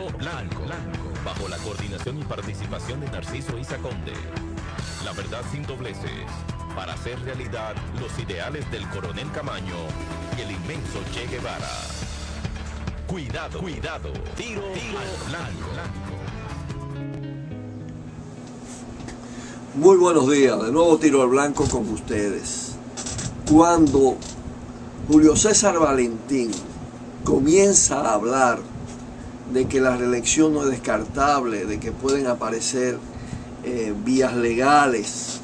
Blanco, bajo la coordinación y participación de Narciso Isa Conde. La verdad sin dobleces, para hacer realidad los ideales del coronel Camaño y el inmenso Che Guevara. Cuidado, tiro al blanco. Muy buenos días, de nuevo Tiro al Blanco con ustedes. Cuando Julio César Valentín comienza a hablar de que la reelección no es descartable, de que pueden aparecer vías legales,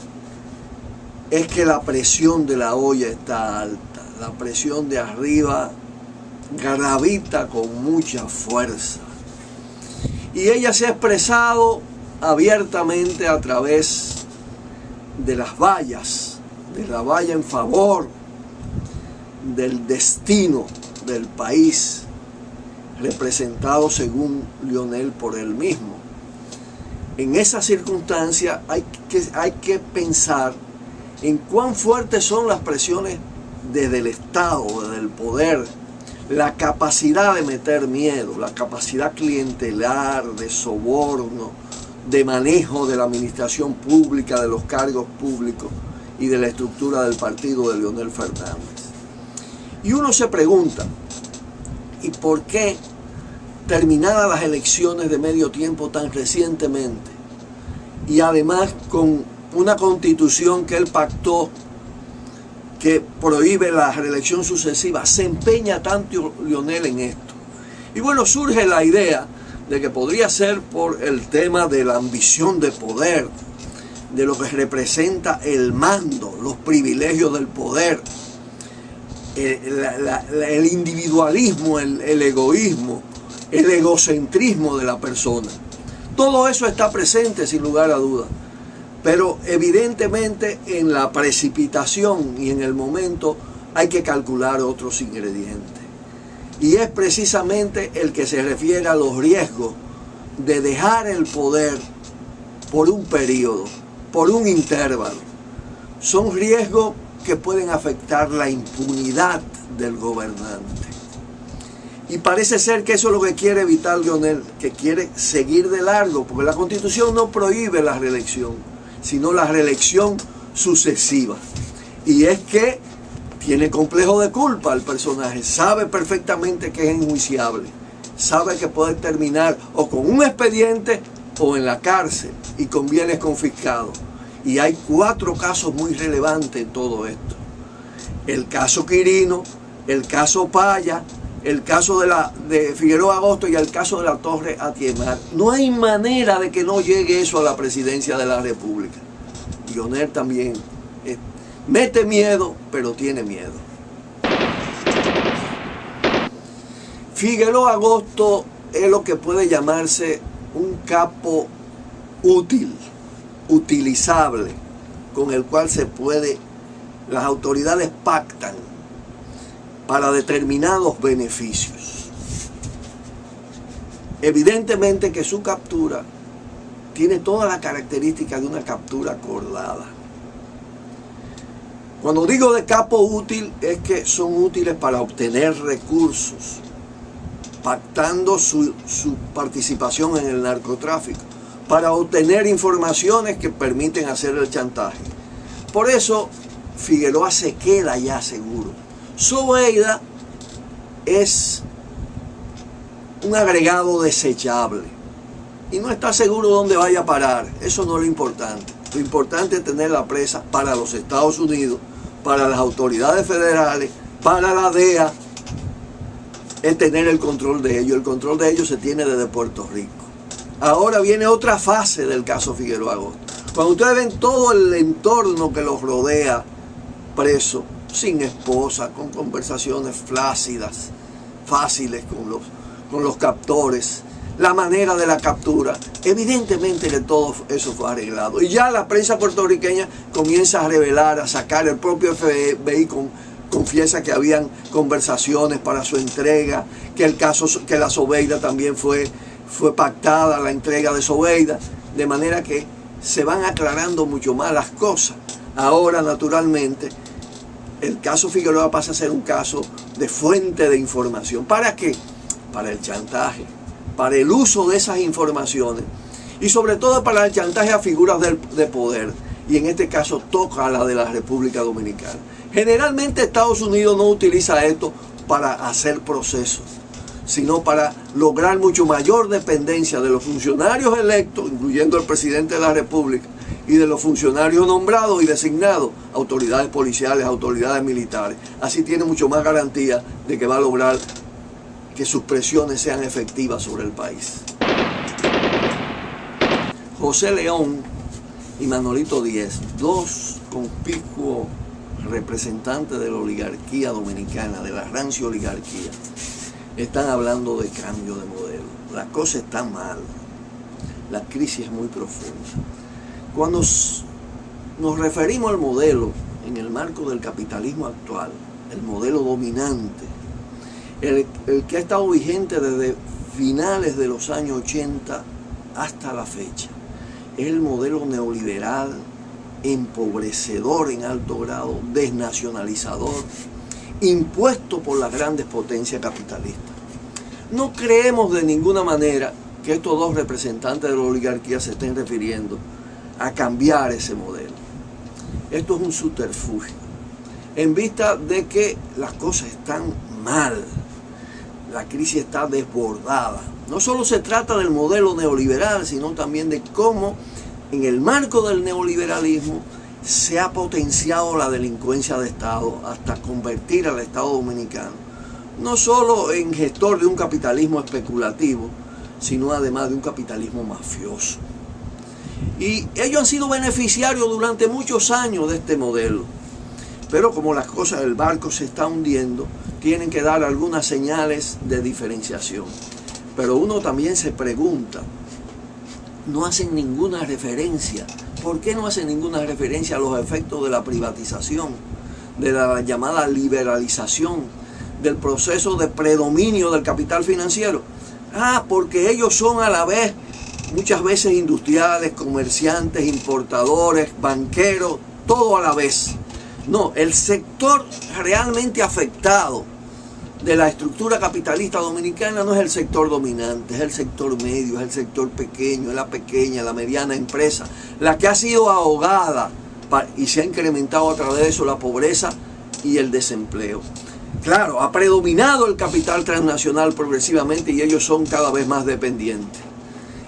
es que la presión de la olla está alta, la presión de arriba gravita con mucha fuerza. Y ella se ha expresado abiertamente a través de las vallas, de la valla en favor del destino del país, representado según Lionel por él mismo. En esa circunstancia hay que pensar en cuán fuertes son las presiones desde el Estado, desde el poder, la capacidad de meter miedo, la capacidad clientelar, de soborno, de manejo de la administración pública, de los cargos públicos y de la estructura del partido de Leonel Fernández. Y uno se pregunta, ¿y por qué, terminadas las elecciones de medio tiempo tan recientemente, y además con una constitución que él pactó que prohíbe la reelección sucesiva, se empeña tanto Lionel en esto? Y bueno, surge la idea de que podría ser por el tema de la ambición de poder, de lo que representa el mando, los privilegios del poder, el individualismo, el egoísmo, el egocentrismo de la persona. Todo eso está presente sin lugar a dudas, pero evidentemente en la precipitación y en el momento hay que calcular otros ingredientes. Y es precisamente el que se refiere a los riesgos de dejar el poder por un periodo, por un intervalo. Son riesgos que pueden afectar la impunidad del gobernante. Y parece ser que eso es lo que quiere evitar Lionel, que quiere seguir de largo, porque la Constitución no prohíbe la reelección, sino la reelección sucesiva. Y es que tiene complejo de culpa el personaje, sabe perfectamente que es enjuiciable, sabe que puede terminar o con un expediente o en la cárcel y con bienes confiscados. Y hay 4 casos muy relevantes en todo esto: el caso Quirino, el caso Paya, el caso de Figueroa Agosto y el caso de la Torre Atiemar. No hay manera de que no llegue eso a la presidencia de la República. Lionel también mete miedo, pero tiene miedo. Figueroa Agosto es lo que puede llamarse un capo útil, utilizable, con el cual las autoridades pactan para determinados beneficios. Evidentemente que su captura tiene todas las características de una captura acordada. Cuando digo de capo útil, es que son útiles para obtener recursos, pactando su participación en el narcotráfico, para obtener informaciones que permiten hacer el chantaje. Por eso Figueroa se queda ya seguro. Zobeida es un agregado desechable y no está seguro dónde vaya a parar. Eso no es lo importante. Lo importante es tener la presa para los Estados Unidos, para las autoridades federales, para la DEA, es tener el control de ellos. El control de ellos se tiene desde Puerto Rico. Ahora viene otra fase del caso Figueroa Agosto. Cuando ustedes ven todo el entorno que los rodea preso, sin esposa, con conversaciones flácidas, fáciles con los captores, la manera de la captura, evidentemente que todo eso fue arreglado. Y ya la prensa puertorriqueña comienza a revelar, a sacar, el propio FBI confiesa que habían conversaciones para su entrega, que la Zobeida también fue pactada, la entrega de Zobeida, de manera que se van aclarando mucho más las cosas. Ahora, naturalmente, el caso Figueroa pasa a ser un caso de fuente de información. ¿Para qué? Para el chantaje, para el uso de esas informaciones y sobre todo para el chantaje a figuras de poder, y en este caso toca a la de la República Dominicana. Generalmente Estados Unidos no utiliza esto para hacer procesos, sino para lograr mucho mayor dependencia de los funcionarios electos, incluyendo el presidente de la República, y de los funcionarios nombrados y designados, autoridades policiales, autoridades militares. Así tiene mucho más garantía de que va a lograr que sus presiones sean efectivas sobre el país. José León y Manolito Díez, dos conspicuos representantes de la oligarquía dominicana, de la rancia oligarquía, están hablando de cambio de modelo. La cosa está mal, la crisis es muy profunda. Cuando nos referimos al modelo en el marco del capitalismo actual, el modelo dominante, el que ha estado vigente desde finales de los años 80 hasta la fecha, es el modelo neoliberal, empobrecedor en alto grado, desnacionalizador, impuesto por las grandes potencias capitalistas. No creemos de ninguna manera que estos dos representantes de la oligarquía se estén refiriendo a cambiar ese modelo. Esto es un subterfugio, en vista de que las cosas están mal, la crisis está desbordada. No solo se trata del modelo neoliberal, sino también de cómo en el marco del neoliberalismo se ha potenciado la delincuencia de Estado hasta convertir al Estado dominicano no solo en gestor de un capitalismo especulativo, sino además de un capitalismo mafioso. Y ellos han sido beneficiarios durante muchos años de este modelo. Pero como las cosas del barco se está hundiendo, tienen que dar algunas señales de diferenciación. Pero uno también se pregunta, no hacen ninguna referencia. ¿Por qué no hacen ninguna referencia a los efectos de la privatización, de la llamada liberalización, del proceso de predominio del capital financiero? Porque ellos son a la vez, muchas veces industriales, comerciantes, importadores, banqueros, todo a la vez. No, el sector realmente afectado de la estructura capitalista dominicana no es el sector dominante, es el sector medio, es el sector pequeño, es la pequeña, la mediana empresa, la que ha sido ahogada y se ha incrementado a través de eso la pobreza y el desempleo. Claro, ha predominado el capital transnacional progresivamente y ellos son cada vez más dependientes.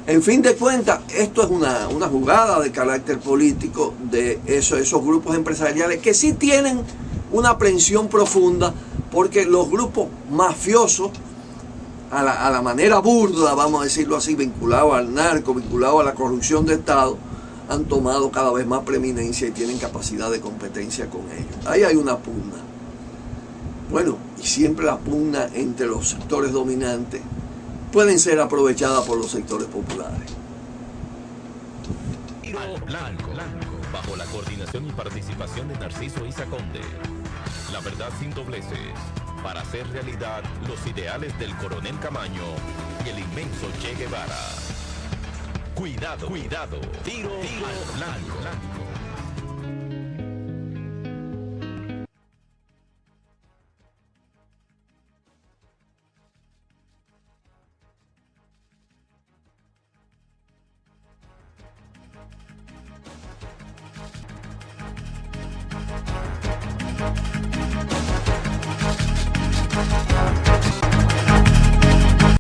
En fin de cuentas, esto es una jugada de carácter político de esos grupos empresariales que sí tienen una aprensión profunda, porque los grupos mafiosos, a la manera burda, vamos a decirlo así, vinculados al narco, vinculados a la corrupción de Estado, han tomado cada vez más preeminencia y tienen capacidad de competencia con ellos. Ahí hay una pugna. Bueno, y siempre la pugna entre los sectores dominantes pueden ser aprovechadas por los sectores populares. Blanco, bajo la coordinación y participación de Narciso Isa Conde. La verdad sin dobleces, para hacer realidad los ideales del coronel Camaño y el inmenso Che Guevara. Cuidado, tiro al blanco.